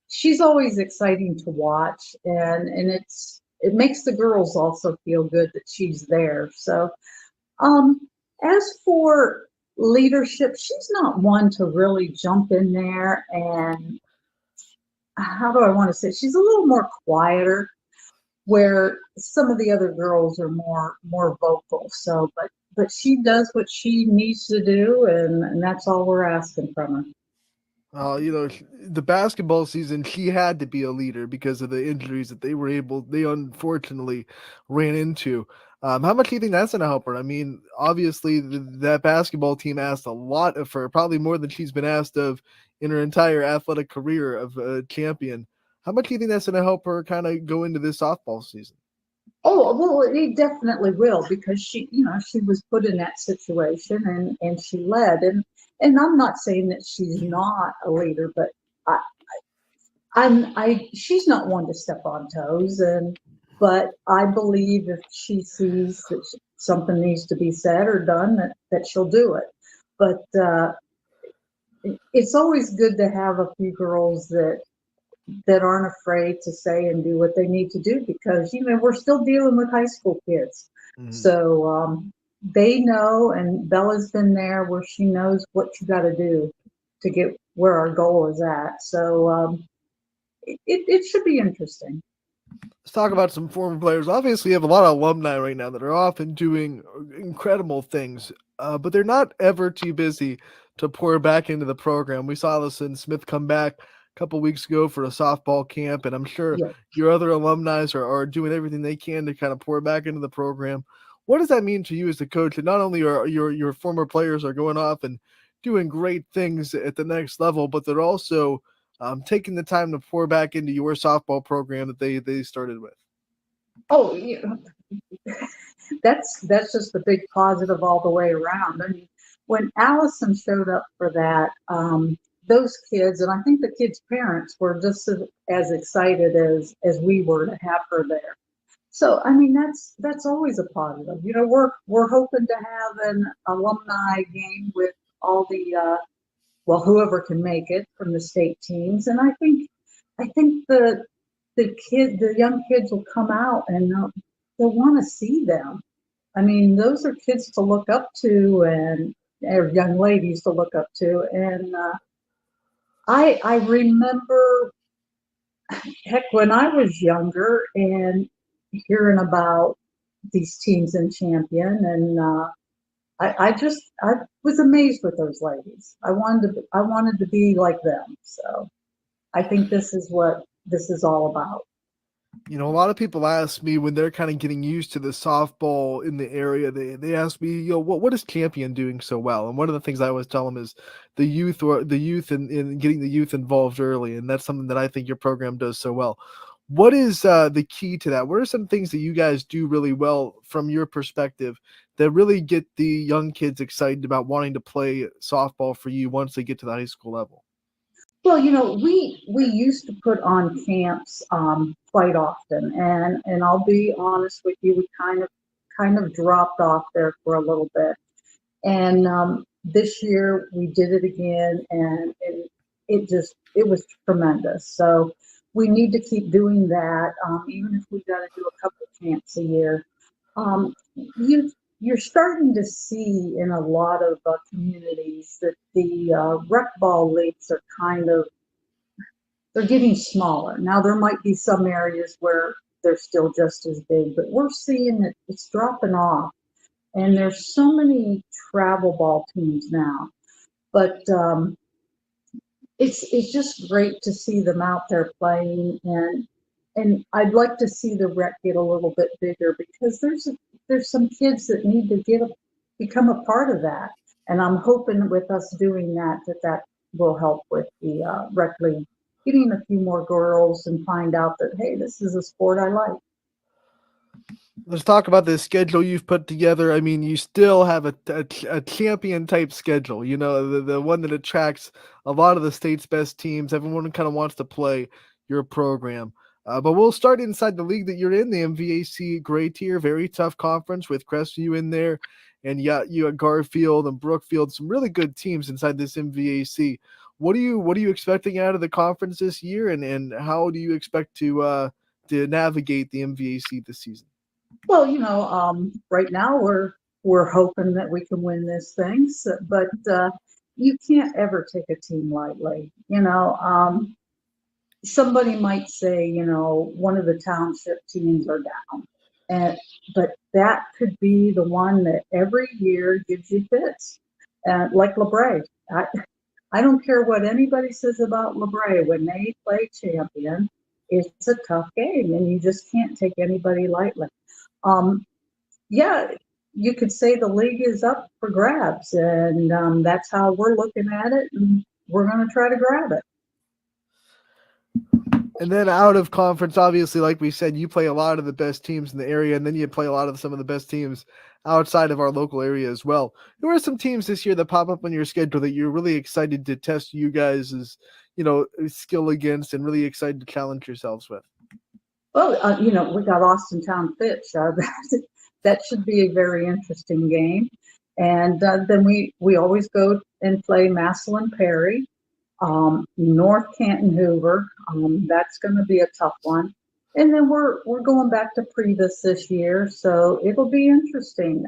She's always exciting to watch, and it makes the girls also feel good that she's there. So as for leadership, she's not one to really jump in there and how do I want to say, she's a little more quieter where some of the other girls are more vocal. So but she does what she needs to do, and that's all we're asking from her. You know, the basketball season, she had to be a leader because of the injuries that they unfortunately ran into. How much do you think that's going to help her? I mean, obviously that basketball team asked a lot of her, probably more than she's been asked of in her entire athletic career of a champion. How much do you think that's going to help her kind of go into this softball season? Oh, well, it definitely will because she was put in that situation and she led. And I'm not saying that she's not a leader, but she's not one to step on toes. But I believe if she sees that something needs to be said or done, that she'll do it. But it's always good to have a few girls that aren't afraid to say and do what they need to do because, we're still dealing with high school kids. Mm-hmm. So they know, and Bella's been there where she knows what you got to do to get where our goal is at. So it should be interesting. Let's talk about some former players. Obviously, you have a lot of alumni right now that are often doing incredible things, but they're not ever too busy to pour back into the program. We saw Allison Smith come back a couple weeks ago for a softball camp, and I'm sure your other alumni are doing everything they can to kind of pour back into the program. What does that mean to you as the coach? And not only are your former players are going off and doing great things at the next level, but they're also taking the time to pour back into your softball program that they started with. Oh, that's just the big positive all the way around. I mean, when Allison showed up for that, those kids, and I think the kids' parents were just as excited as we were to have her there. So I mean that's always a positive. You know, we're hoping to have an alumni game with all the well, whoever can make it from the state teams, and I think the young kids will come out and they'll want to see them. I mean, those are kids to look up to, and or young ladies to look up to, and I remember, heck, when I was younger and hearing about these teams in Champion, and I was amazed with those ladies. I wanted to be like them. So I think this is what this is all about. You know, a lot of people ask me when they're kind of getting used to the softball in the area, they ask me, what is Champion doing so well? And one of the things I always tell them is the youth and getting the youth involved early. And that's something that I think your program does so well. What is the key to that? What are some things that you guys do really well from your perspective that really get the young kids excited about wanting to play softball for you once they get to the high school level? Well, you know, we used to put on camps quite often, and I'll be honest with you, we kind of dropped off there for a little bit. And this year we did it again, and it was tremendous. So we need to keep doing that, even if we got to do a couple of camps a year. You're starting to see in a lot of communities that the rec ball leagues are they're getting smaller. Now there might be some areas where they're still just as big, but we're seeing that it's dropping off. And there's so many travel ball teams now, but it's just great to see them out there playing, and I'd like to see the rec get a little bit bigger, because there's some kids that need to become a part of that, and I'm hoping with us doing that will help with the rec league, getting a few more girls and find out that, hey, this is a sport I like. Let's talk about the schedule you've put together. I mean, you still have a champion type schedule, you know, the one that attracts a lot of the state's best teams. Everyone kind of wants to play your program. But we'll start inside the league that you're in, the MVAC gray tier, very tough conference with Crestview in there. And you got Garfield and Brookfield, some really good teams inside this MVAC. What are you expecting out of the conference this year, and how do you expect to navigate the MVAC this season? Well, you know, right now we're hoping that we can win this thing, but you can't ever take a team lightly. You know, somebody might say, you know, one of the township teams are down, but that could be the one that every year gives you fits, like LeBray. I don't care what anybody says about LeBray. When they play Champion, it's a tough game, and you just can't take anybody lightly. Yeah, you could say the league is up for grabs, and that's how we're looking at it, and we're going to try to grab it. And then out of conference, obviously, like we said, you play a lot of the best teams in the area, and then you play a lot of some of the best teams outside of our local area as well. Who are some teams this year that pop up on your schedule that you're really excited to test you guys' skill against, and really excited to challenge yourselves with? Well, you know, we got Austintown Fitch. That should be a very interesting game. And then we always go and play Massillon Perry, North Canton Hoover. That's going to be a tough one. And then we're going back to Previs this year, so it'll be interesting.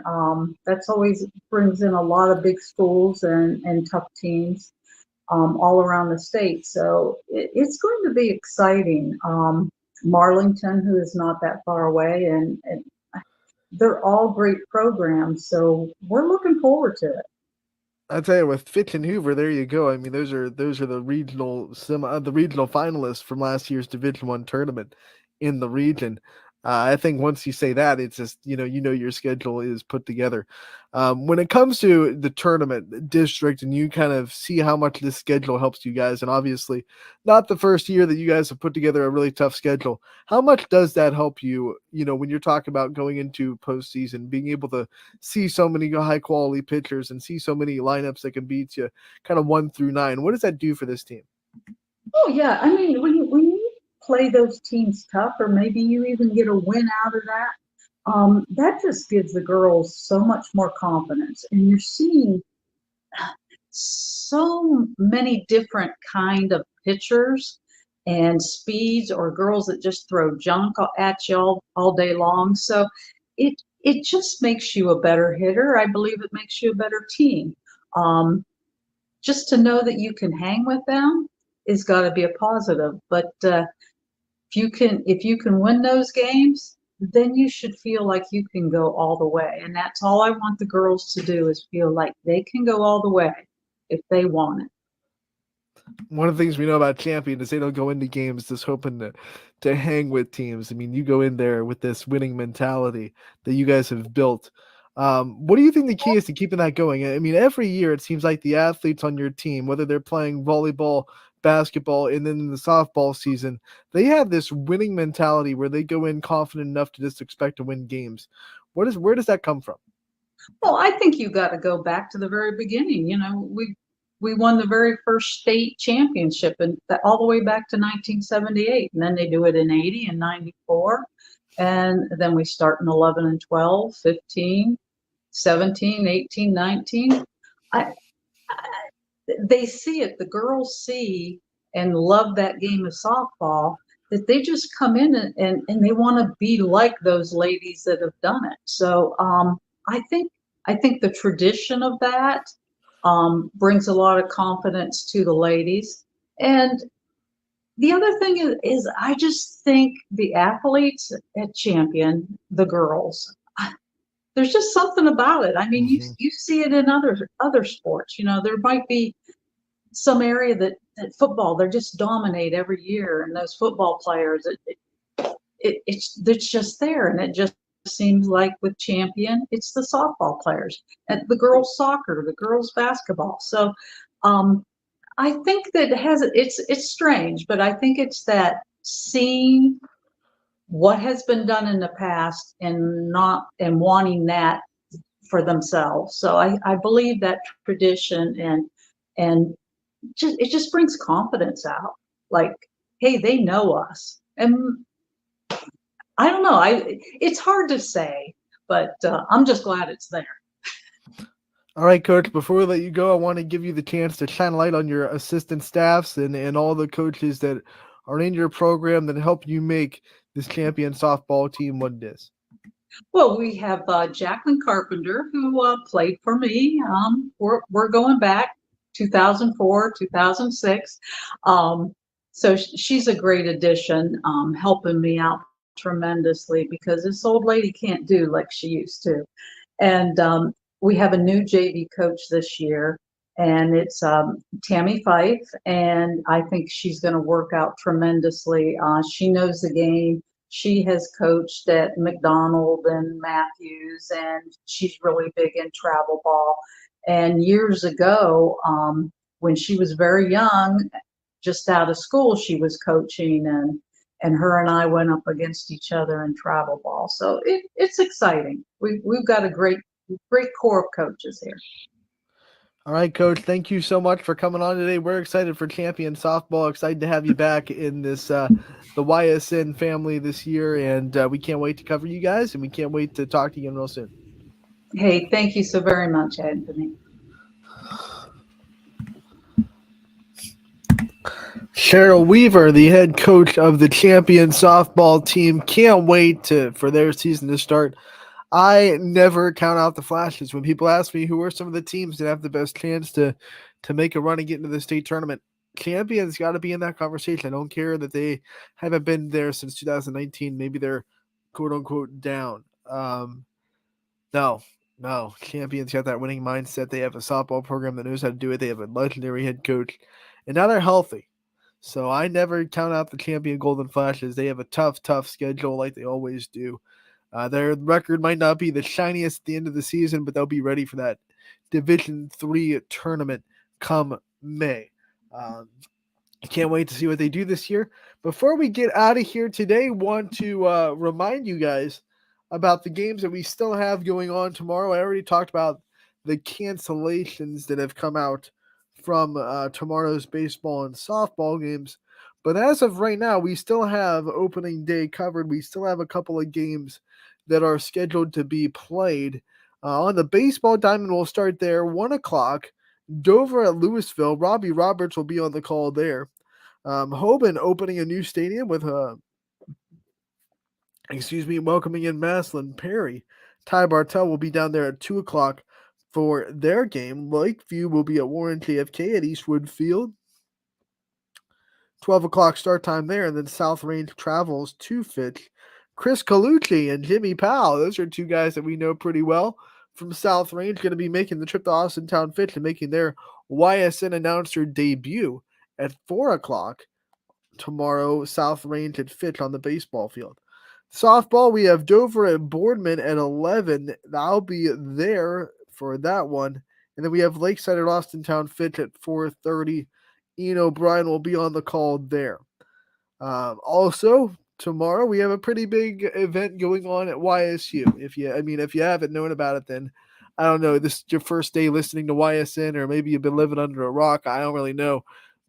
That's always brings in a lot of big schools and tough teams all around the state. So it's going to be exciting. Marlington, who is not that far away, and they're all great programs, so we're looking forward to it. I tell you, with Fitch and Hoover, there you go. I mean, those are the regional finalists from last year's Division I tournament in the region. I think once you say that, it's just, your schedule is put together. When it comes to the tournament district and you kind of see how much this schedule helps you guys, and obviously not the first year that you guys have put together a really tough schedule, how much does that help you, when you're talking about going into postseason, being able to see so many high quality pitchers and see so many lineups that can beat you kind of 1 through 9? What does that do for this team? Oh yeah, I mean when you play those teams tough, or maybe you even get a win out of that, that just gives the girls so much more confidence, and you're seeing so many different kind of pitchers and speeds, or girls that just throw junk at you all day long. So it just makes you a better hitter. I believe it makes you a better team. Just to know that you can hang with them is got to be a positive. But if you can win those games, then you should feel like you can go all the way. And that's all I want the girls to do, is feel like they can go all the way if they want it. One of the things we know about Champion is they don't go into games just hoping to hang with teams. I mean, you go in there with this winning mentality that you guys have built. What do you think the key is to keeping that going? I mean, every year it seems like the athletes on your team, whether they're playing volleyball, basketball, and then in the softball season, they have this winning mentality where they go in confident enough to just expect to win games. Where does that come from? Well, I think you got to go back to the very beginning. We won the very first state championship, and all the way back to 1978, and then they do it in 80 and 94, and then we start in 11 and 12, 15, 17, 18, 19. They see it. The girls see and love that game of softball, that they just come in and they want to be like those ladies that have done it. So I think the tradition of that brings a lot of confidence to the ladies. And the other thing is I just think the athletes at Champion, the girls, there's just something about it. I mean, you see it in other sports. There might be some area that football, they just dominate every year, and those football players, it's just there, and it just seems like with Champion, it's the softball players and the girls soccer, the girls basketball. So I think that it's strange, but I think it's that seeing what has been done in the past and wanting that for themselves. So I believe that tradition and it just brings confidence out. Like, hey, they know us. And I don't know. It's hard to say, but I'm just glad it's there. All right, Coach, before we let you go, I want to give you the chance to shine a light on your assistant staffs and all the coaches that are in your program that help you make this Champion softball team what it is. Well, we have Jacqueline Carpenter, who played for me. We're going back 2004, 2006. So she's a great addition, helping me out tremendously, because this old lady can't do like she used to. And we have a new JV coach this year, and it's Tammy Fife, and I think she's going to work out tremendously. She knows the game. She has coached at McDonald and Matthews, and she's really big in travel ball. And years ago, when she was very young, just out of school, she was coaching, and her and I went up against each other in travel ball. So it's exciting. We've got a great core of coaches here. All right, Coach, thank you so much for coming on today. We're excited for Champion Softball. Excited to have you back in this the Ysn family this year, and we can't wait to cover you guys, and we can't wait to talk to you again real soon. Hey, thank you so very much, Anthony. Cheryl Weaver, the head coach of the Champion softball team, can't wait for their season to start. I never count out the flashes. When people ask me who are some of the teams that have the best chance to make a run and get into the state tournament, Champion's got to be in that conversation. I don't care that they haven't been there since 2019. Maybe they're quote unquote down. No. Champion's got that winning mindset. They have a softball program that knows how to do it. They have a legendary head coach, and now they're healthy. So I never count out the champion Golden Flashes. They have a tough schedule like they always do. Their record might not be the shiniest at the end of the season, but they'll be ready for that Division III tournament come May. I can't wait to see what they do this year. Before we get out of here today, want to remind you guys about the games that we still have going on tomorrow. I already talked about the cancellations that have come out from tomorrow's baseball and softball games. But as of right now, we still have opening day covered. We still have a couple of games that are scheduled to be played. On the baseball diamond, we'll start there, 1 o'clock. Dover at Louisville. Robbie Roberts will be on the call there. Hoban opening a new stadium with welcoming in Maslin Perry. Ty Bartell will be down there at 2 o'clock for their game. Lakeview will be at Warren JFK at Eastwood Field. 12 o'clock start time there, and then South Range travels to Fitch. Chris Colucci and Jimmy Powell, those are two guys that we know pretty well from South Range, going to be making the trip to Austintown Fitch and making their YSN announcer debut at 4 o'clock tomorrow. South Range at Fitch on the baseball field. Softball, we have Dover at Boardman at 11. I'll be there for that one. And then we have Lakeside at Austintown Fitch at 4:30. Ian O'Brien will be on the call there. Also, tomorrow we have a pretty big event going on at YSU. If you haven't known about it, then I don't know. This is your first day listening to YSN, or maybe you've been living under a rock. I don't really know.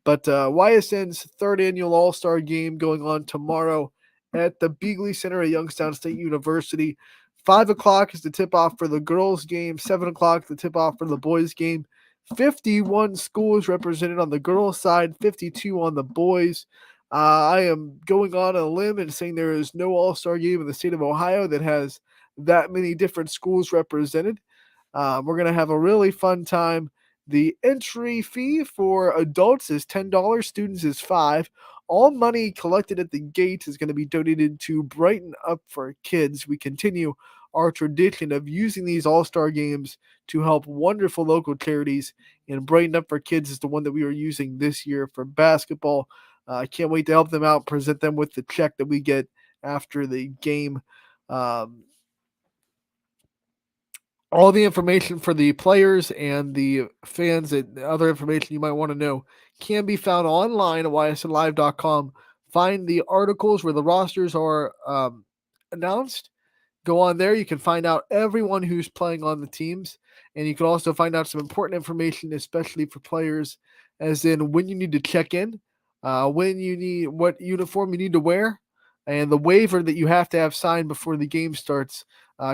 But YSN's third annual All-Star Game going on tomorrow at the Beagley Center at Youngstown State University. 5 o'clock is the tip-off for the girls' game. 7 o'clock the tip-off for the boys' game. 51 schools represented on the girls' side, 52 on the boys'. I am going on a limb and saying there is no All-Star Game in the state of Ohio that has that many different schools represented. We're going to have a really fun time. The entry fee for adults is $10, students is $5. All money collected at the gate is going to be donated to Brighten Up for Kids. We continue our tradition of using these All-Star Games to help wonderful local charities, and Brighten Up for Kids is the one that we are using this year for basketball. I can't wait to help them out, present them with the check that we get after the game. All the information for the players and the fans and other information you might want to know can be found online at ysnlive.com. Find the articles where the rosters are announced. Go on there. You can find out everyone who's playing on the teams, and you can also find out some important information, especially for players, as in when you need to check in, when you need, what uniform you need to wear, and the waiver that you have to have signed before the game starts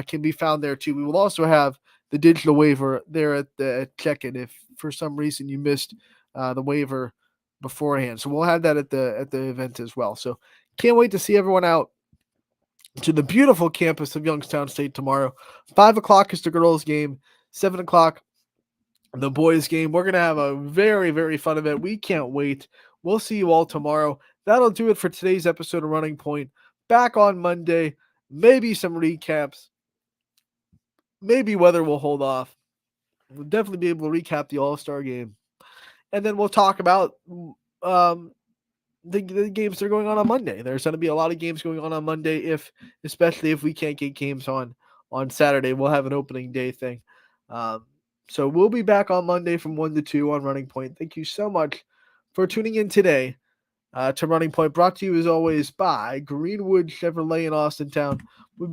can be found there too. We will also have the digital waiver there at the check-in if for some reason you missed the waiver beforehand. So we'll have that at the event as well. So can't wait to see everyone out to the beautiful campus of Youngstown State tomorrow. 5 o'clock is the girls' game. 7 o'clock, the boys' game. We're going to have a very, very fun event. We can't wait. We'll see you all tomorrow. That'll do it for today's episode of Running Point. Back on Monday. Maybe some recaps. Maybe weather will hold off. We'll definitely be able to recap the All-Star game. And then we'll talk about the games that are going on Monday. There's going to be a lot of games going on Monday, especially if we can't get games on Saturday. We'll have an opening day thing. So we'll be back on Monday from 1 to 2 on Running Point. Thank you so much for tuning in today to Running Point, brought to you as always by Greenwood Chevrolet in Austintown. We'll be back